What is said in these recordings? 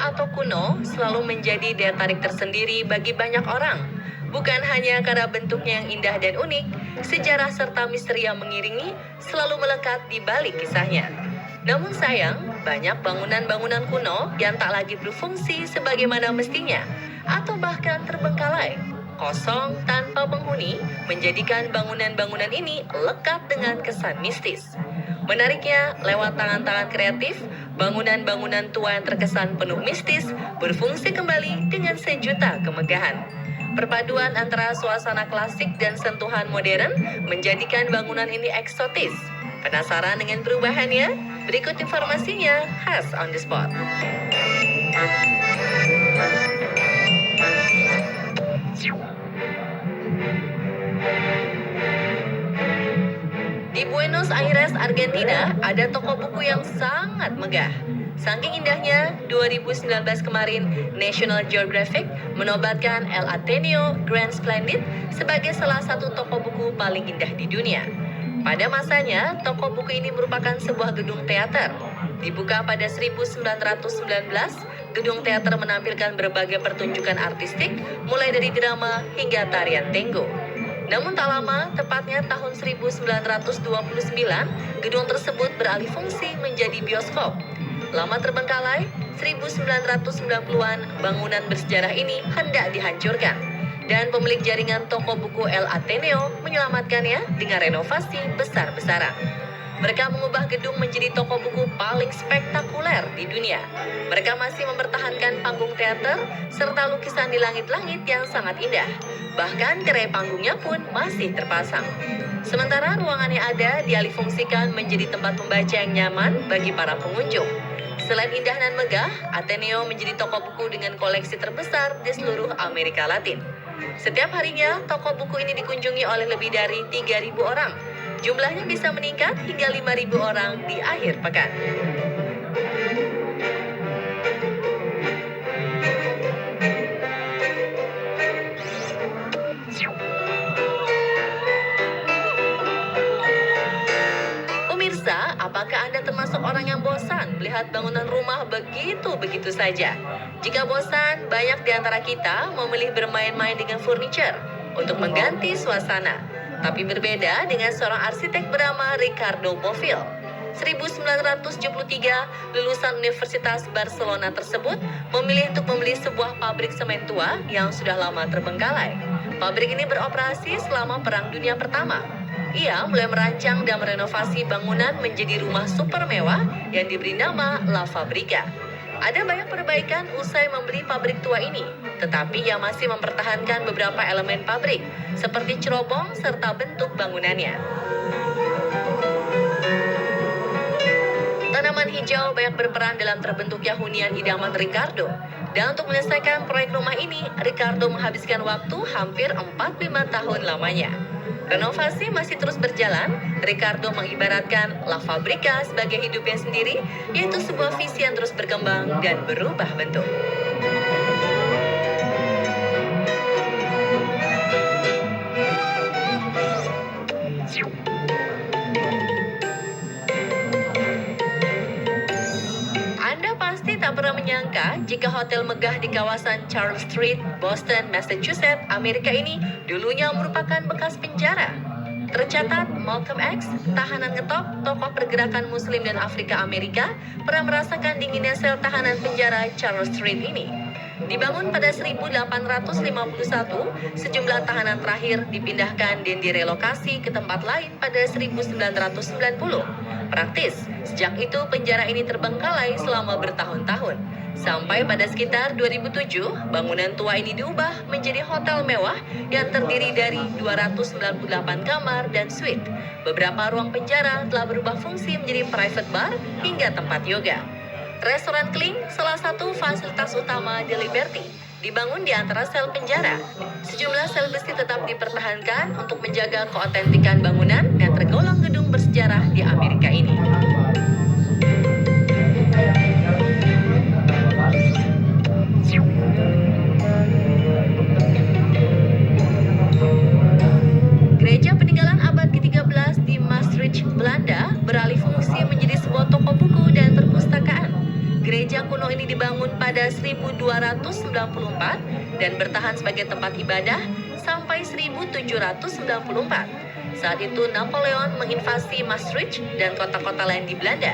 atau kuno selalu menjadi daya tarik tersendiri bagi banyak orang. Bukan hanya karena bentuknya yang indah dan unik, sejarah serta misteri yang mengiringi selalu melekat di balik kisahnya. Namun sayang, banyak bangunan-bangunan kuno yang tak lagi berfungsi sebagaimana mestinya, atau bahkan terbengkalai, kosong tanpa penghuni, menjadikan bangunan-bangunan ini lekat dengan kesan mistis. Menariknya, lewat tangan-tangan kreatif, bangunan-bangunan tua yang terkesan penuh mistis berfungsi kembali dengan sejuta kemegahan. Perpaduan antara suasana klasik dan sentuhan modern menjadikan bangunan ini eksotis. Penasaran dengan perubahannya? Berikut informasinya, khas on the spot. Di Buenos Aires, Argentina, ada toko buku yang sangat megah. Saking indahnya, 2019 kemarin, National Geographic menobatkan El Ateneo Grand Splendid sebagai salah satu toko buku paling indah di dunia. Pada masanya, toko buku ini merupakan sebuah gedung teater. Dibuka pada 1919, gedung teater menampilkan berbagai pertunjukan artistik, mulai dari drama hingga tarian tango. Namun tak lama, tepatnya tahun 1929, gedung tersebut beralih fungsi menjadi bioskop. Lama terbengkalai, 1990-an bangunan bersejarah ini hendak dihancurkan. Dan pemilik jaringan toko buku El Ateneo menyelamatkannya dengan renovasi besar-besaran. Mereka mengubah gedung menjadi toko buku paling spektakuler di dunia. Mereka masih mempertahankan panggung teater serta lukisan di langit-langit yang sangat indah. Bahkan tirai panggungnya pun masih terpasang. Sementara ruangan yang ada dialihfungsikan menjadi tempat membaca yang nyaman bagi para pengunjung. Selain indah dan megah, Ateneo menjadi toko buku dengan koleksi terbesar di seluruh Amerika Latin. Setiap harinya, toko buku ini dikunjungi oleh lebih dari 3.000 orang. Jumlahnya bisa meningkat hingga 5.000 orang di akhir pekan. Pemirsa, apakah Anda termasuk orang yang bosan melihat bangunan rumah begitu-begitu saja? Jika bosan, banyak di antara kita memilih bermain-main dengan furniture untuk mengganti suasana. Tapi berbeda dengan seorang arsitek bernama Ricardo Bofill. 1973, lulusan Universitas Barcelona tersebut memilih untuk membeli sebuah pabrik semen tua yang sudah lama terbengkalai. Pabrik ini beroperasi selama Perang Dunia Pertama. Ia mulai merancang dan merenovasi bangunan menjadi rumah super mewah yang diberi nama La Fabrica. Ada banyak perbaikan usai membeli pabrik tua ini, tetapi ia masih mempertahankan beberapa elemen pabrik, seperti cerobong serta bentuk bangunannya. Tanaman hijau banyak berperan dalam terbentuknya hunian idaman Ricardo. Dan untuk menyelesaikan proyek rumah ini, Ricardo menghabiskan waktu hampir 45 tahun lamanya. Renovasi masih terus berjalan. Ricardo mengibaratkan La Fabrica sebagai hidupnya sendiri, yaitu sebuah visi yang terus berkembang dan berubah bentuk. Anda pasti tak pernah menyangka jika hotel megah di kawasan Charles Street, Boston, Massachusetts, Amerika ini dulunya merupakan bekas penjara. Tercatat, Malcolm X, tahanan ngetop, tokoh pergerakan Muslim dan Afrika Amerika, pernah merasakan dinginnya sel tahanan penjara Charles Street ini. Dibangun pada 1851, sejumlah tahanan terakhir dipindahkan dan direlokasi ke tempat lain pada 1990. Praktis, sejak itu penjara ini terbengkalai selama bertahun-tahun. Sampai pada sekitar 2007, bangunan tua ini diubah menjadi hotel mewah yang terdiri dari 298 kamar dan suite. Beberapa ruang penjara telah berubah fungsi menjadi private bar hingga tempat yoga. Restoran Kling, salah satu fasilitas utama di Liberty, dibangun di antara sel penjara. Sejumlah sel besi tetap dipertahankan untuk menjaga keotentikan bangunan yang tergolong gedung bersejarah di Amerika ini. Gereja peninggalan abad ke-13 di Maastricht, Belanda, beralih fungsi menjadi sebuah toko buku dan perpustakaan. Gereja kuno ini dibangun pada 1294 dan bertahan sebagai tempat ibadah sampai 1794. Saat itu Napoleon menginvasi Maastricht dan kota-kota lain di Belanda.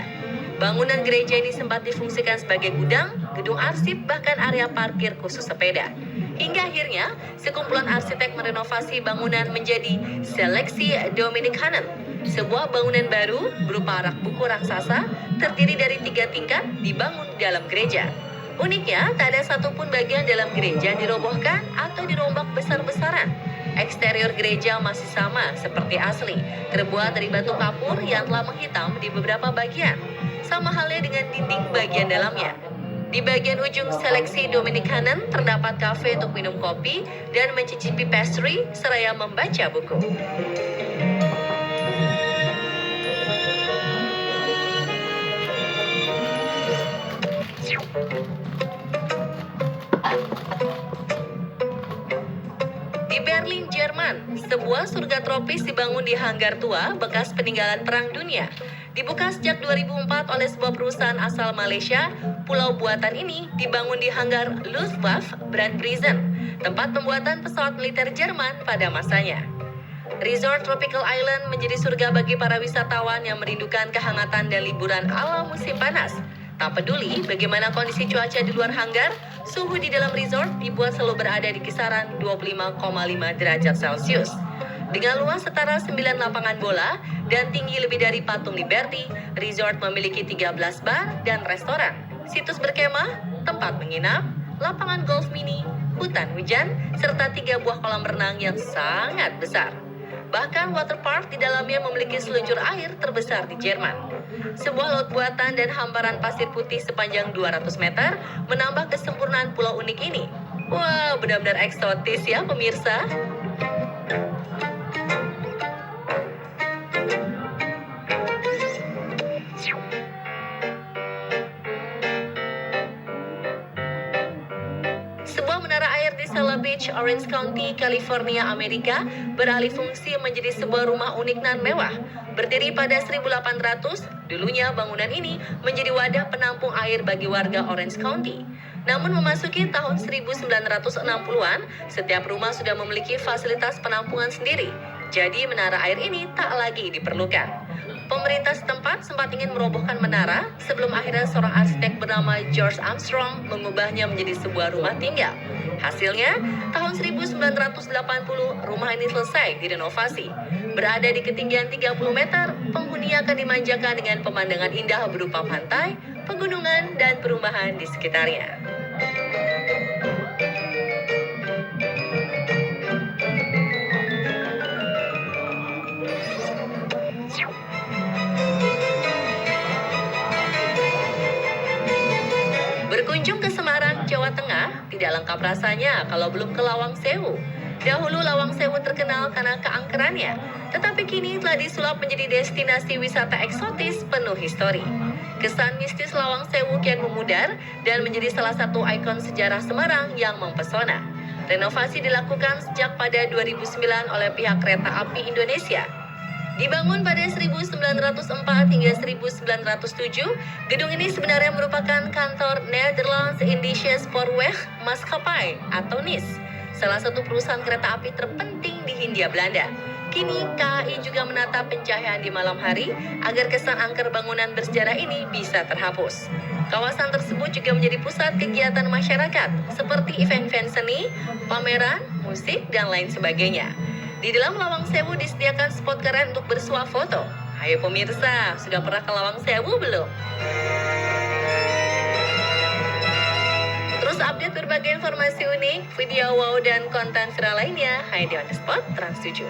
Bangunan gereja ini sempat difungsikan sebagai gudang, gedung arsip, bahkan area parkir khusus sepeda. Hingga akhirnya, sekumpulan arsitek merenovasi bangunan menjadi Seleksi Dominikanen, sebuah bangunan baru berupa rak buku raksasa terdiri dari 3 tingkat dibangun di dalam gereja. Uniknya, tak ada satupun bagian dalam gereja yang dirobohkan atau dirombak besar-besaran. Eksterior gereja masih sama seperti asli, terbuat dari batu kapur yang telah menghitam di beberapa bagian. Sama halnya dengan dinding bagian dalamnya. Di bagian ujung Seleksi Dominikanen terdapat kafe untuk minum kopi dan mencicipi pastry seraya membaca buku. Di Berlin, Jerman, sebuah surga tropis dibangun di hanggar tua bekas peninggalan Perang Dunia. Dibuka sejak 2004 oleh sebuah perusahaan asal Malaysia, pulau buatan ini dibangun di hanggar Luftwaffe Brandbriezen, tempat pembuatan pesawat militer Jerman pada masanya. Resort Tropical Island menjadi surga bagi para wisatawan yang merindukan kehangatan dan liburan ala musim panas. Tak peduli bagaimana kondisi cuaca di luar hanggar, suhu di dalam resort dibuat selalu berada di kisaran 25,5 derajat Celcius. Dengan luas setara 9 lapangan bola dan tinggi lebih dari patung Liberty, resort memiliki 13 bar dan restoran, situs berkemah, tempat menginap, lapangan golf mini, hutan hujan, serta 3 buah kolam renang yang sangat besar. Bahkan waterpark di dalamnya memiliki seluncur air terbesar di Jerman. Sebuah laut buatan dan hamparan pasir putih sepanjang 200 meter menambah kesempurnaan pulau unik ini. Wah, benar-benar eksotis ya pemirsa. Sebuah menara air di Sala Beach, Orange County, California, Amerika, beralih fungsi menjadi sebuah rumah unik nan mewah. Berdiri pada 1800, dulunya bangunan ini menjadi wadah penampung air bagi warga Orange County. Namun memasuki tahun 1960-an, setiap rumah sudah memiliki fasilitas penampungan sendiri. Jadi menara air ini tak lagi diperlukan. Pemerintah setempat sempat ingin merobohkan menara sebelum akhirnya seorang arsitek bernama George Armstrong mengubahnya menjadi sebuah rumah tinggal. Hasilnya, tahun 1980 rumah ini selesai direnovasi. Berada di ketinggian 30 meter, penghuni akan dimanjakan dengan pemandangan indah berupa pantai, pegunungan, dan perumahan di sekitarnya. Berkunjung ke Semarang, Jawa Tengah, tidak lengkap rasanya kalau belum ke Lawang Sewu. Dahulu Lawang Sewu terkenal karena keangkerannya, tetapi kini telah disulap menjadi destinasi wisata eksotis penuh histori. Kesan mistis Lawang Sewu kian memudar dan menjadi salah satu ikon sejarah Semarang yang mempesona. Renovasi dilakukan sejak pada 2009 oleh pihak Kereta Api Indonesia. Dibangun pada 1904 hingga 1907, gedung ini sebenarnya merupakan kantor Nederlands Indische Spoorweg Maatschappij atau NIS, salah satu perusahaan kereta api terpenting di Hindia Belanda. Kini, KAI juga menata pencahayaan di malam hari agar kesan angker bangunan bersejarah ini bisa terhapus. Kawasan tersebut juga menjadi pusat kegiatan masyarakat, seperti event-event seni, pameran, musik, dan lain sebagainya. Di dalam Lawang Sewu disediakan spot keren untuk bersuah foto. Ayo pemirsa, sudah pernah ke Lawang Sewu belum? Terus update berbagai informasi unik, video wow, dan konten viral lainnya hanya di On The Spot Trans 7.